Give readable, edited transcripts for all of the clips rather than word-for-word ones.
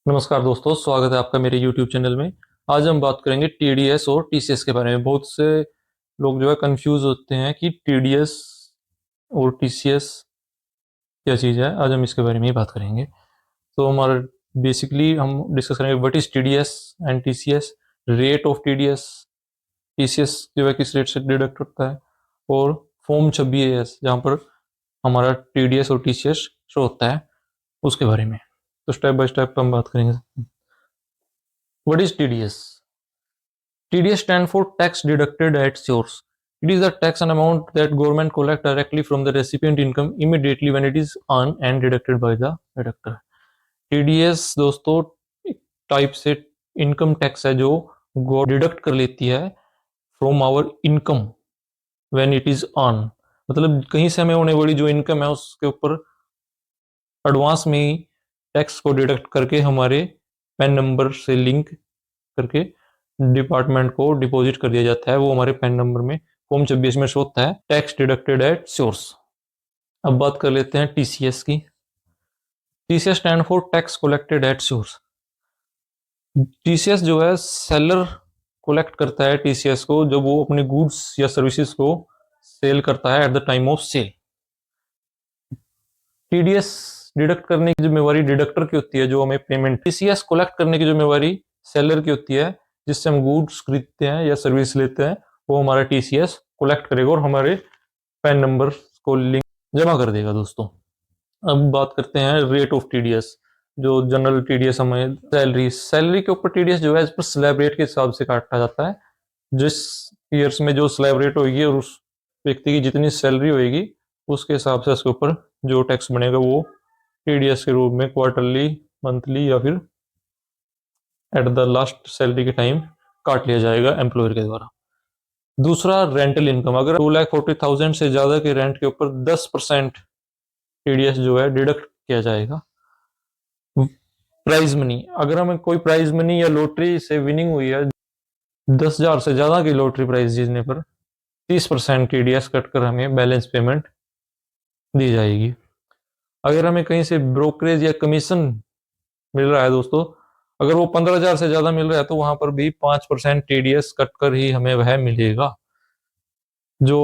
नमस्कार दोस्तों, स्वागत है आपका मेरे YouTube चैनल में। आज हम बात करेंगे TDS और TCS के बारे में। बहुत से लोग जो है कंफ्यूज होते हैं कि TDS और TCS क्या चीज़ है। आज हम इसके बारे में ही बात करेंगे। तो हमारा बेसिकली हम डिस्कस करेंगे what is TDS and TCS, rate of TDS, TCS जो है किस रेट से डिडक्ट होता है, और फॉर्म 26 जहाँ पर हमारा TDS और TCS शो होता है उसके बारे में। तो स्टेप बाय स्टेप हम बात करेंगे। What is TDS? TDS stand for tax deducted at source. It is the tax and amount that government collect directly from the recipient income immediately when it is earned and deducted by the deductor. TDS दोस्तों एक type से income tax है जो deduct कर लेती है from our income when it is earn. मतलब कहीं से हमें होने वाली जो इनकम है उसके ऊपर एडवांस में ही टैक्स को डिडक्ट करके हमारे पैन नंबर से लिंक करके डिपार्टमेंट को डिपॉजिट कर दिया जाता है। वो हमारे पैन नंबर में फॉर्म 26 में शो होता है, टैक्स डिडक्टेड एट सोर्स। अब बात कर लेते हैं TCS की। TCS stand for tax collected at source. TCS जो है सेलर कलेक्ट करता है TCS को जब वो अपने गुड्स या सर्विसेज को सेल करता है at the time of sale. TDS deduct करने की जिम्मेवारी डिडक्टर की होती है जो हमें पेमेंट। TCS कलेक्ट करने की जिम्मेवारी सेलर की होती है जिससे हम गुड्स खरीदते हैं या सर्विस लेते हैं। वो हमारा TCS कलेक्ट करेगा और हमारे पैन नंबर को लिंक जमा कर देगा। दोस्तों अब बात करते हैं रेट ऑफ TDS। जो जनरल TDS हमें सैलरी के ऊपर TDS जो है इस पर स्लैब रेट के हिसाब से काटा जाता है। जिस ईयर्स में जो स्लैब रेट होगी और उस व्यक्ति की जितनी सैलरी होगी उसके हिसाब से उसके ऊपर जो टैक्स बनेगा वो TDS के रूप में क्वार्टरली, मंथली या फिर एट द लास्ट सैलरी के टाइम काट लिया जाएगा एम्प्लॉयर के द्वारा। दूसरा रेंटल इनकम। अगर 2,40,000 से ज्यादा के रेंट के ऊपर 10% TDS जो है डिडक्ट किया जाएगा। Prize money. अगर हमें कोई प्राइज मनी या लॉटरी से विनिंग हुई है 10,000 से ज्यादा की लॉटरी प्राइस जीतने पर 30% TDS कट कर हमें बैलेंस पेमेंट दी जाएगी। अगर हमें कहीं से ब्रोकरेज या कमीशन मिल रहा है दोस्तों, अगर वो 15,000 से ज्यादा मिल रहा है तो वहां पर भी 5% TDS कट कर ही हमें वह मिलेगा। जो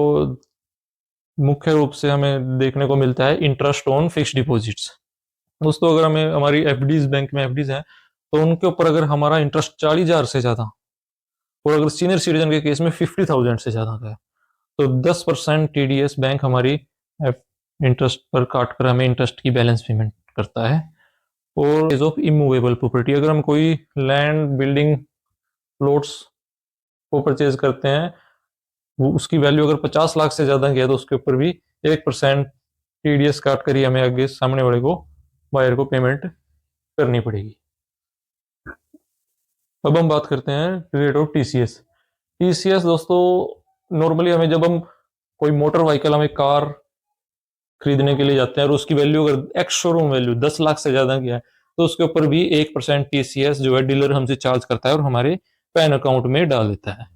मुख्य रूप से हमें देखने को मिलता है इंटरेस्ट ऑन फिक्स्ड डिपॉजिट्स। दोस्तों अगर हमें हमारी FDs बैंक में FDs हैं तो उनके ऊपर अगर हमारा इंटरेस्ट 40,000 से ज्यादा और अगर सीनियर सिटीजन के केस में 50,000 से ज्यादा का है तो 10% TDS बैंक हमारी इंटरेस्ट पर काट कर हमें इंटरेस्ट की बैलेंस पेमेंट करता है। और ऑफ इमूवेबल प्रॉपर्टी। अगर हम कोई लैंड, बिल्डिंग, प्लॉट्स को परचेज करते हैं, वो उसकी वैल्यू अगर 50 लाख से ज्यादा की है तो उसके ऊपर भी 1% TDS काट कर ही हमें आगे सामने वाले को, बायर को पेमेंट करनी पड़ेगी। अब हम बात करते हैं रेट ऑफ TCS दोस्तों नॉर्मली हमें जब हम कोई मोटर व्हीकल, हमें कार खरीदने के लिए जाते हैं और उसकी वैल्यू अगर एक्स शोरूम वैल्यू 10 लाख से ज्यादा की है तो उसके ऊपर भी 1% TCS जो है डीलर हमसे चार्ज करता है और हमारे पैन अकाउंट में डाल देता है।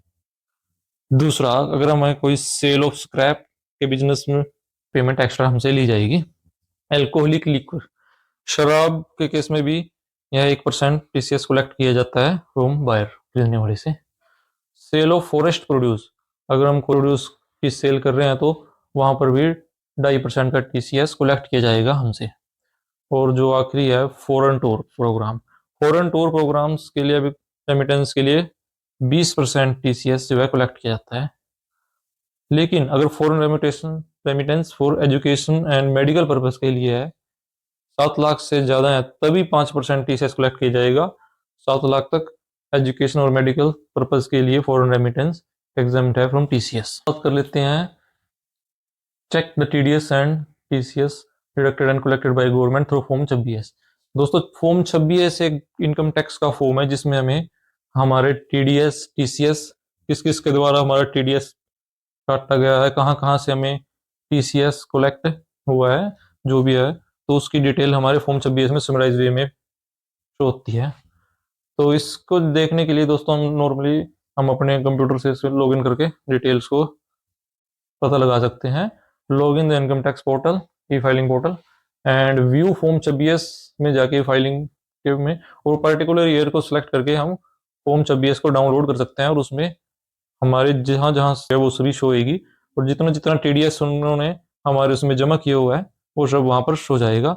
दूसरा, अगर हमें कोई सेल ऑफ स्क्रैप के बिजनेस में पेमेंट एक्स्ट्रा हमसे ली जाएगी। एल्कोहलिक लिक्विड, शराब के केस में भी यह 1% TCS कलेक्ट किया जाता है फ्रॉम बायर, खरीदने वाले से। सेल ऑफ फॉरेस्ट प्रोड्यूस, अगर हम प्रोड्यूस की सेल कर रहे हैं तो वहां पर भी 2.5% का TCS कलेक्ट किया जाएगा हमसे। और जो आखिरी है foreign tour programme. Foreign tour programmes के लिए भी रेमिटेंस के लिए 20% TCS जो है कलेक्ट किया जाता है। लेकिन अगर foreign remittance for education and medical purpose के लिए है, 7 लाख से ज्यादा है तभी 5% TCS कलेक्ट किया जाएगा। 7 लाख तक एजुकेशन और मेडिकल पर्पज के लिए फॉरेन रेमिटेंस एग्जाम्प्ट है फ्रॉम TCS। बात कर लेते हैं check the TDS and TCS deducted and collected by government through form 26। दोस्तों फॉर्म 26 एक इनकम टैक्स का फॉर्म है जिसमें हमें हमारे TDS TCS किस किस के द्वारा हमारा TDS काटा गया है, कहाँ कहाँ से हमें TCS कलेक्ट हुआ है, जो भी है तो उसकी डिटेल हमारे फॉर्म 26 में समराइज वे में शो होती है। तो इसको देखने के लिए दोस्तों हम अपने कंप्यूटर से लॉग इन करके डिटेल्स को पता लगा सकते हैं। Log in the income tax portal, E filing portal, and view form 26 में जाके फाइलिंग के में, और पर्टिकुलर ईयर को सिलेक्ट करके हम फॉर्म 26 को डाउनलोड कर सकते हैं और उसमें हमारे जहाँ जहाँ से वो सभी शो होगी, और जितना जितना टीडीएस उन्होंने हमारे उसमें जमा किया हुआ है वो सब वहाँ पर शो जाएगा।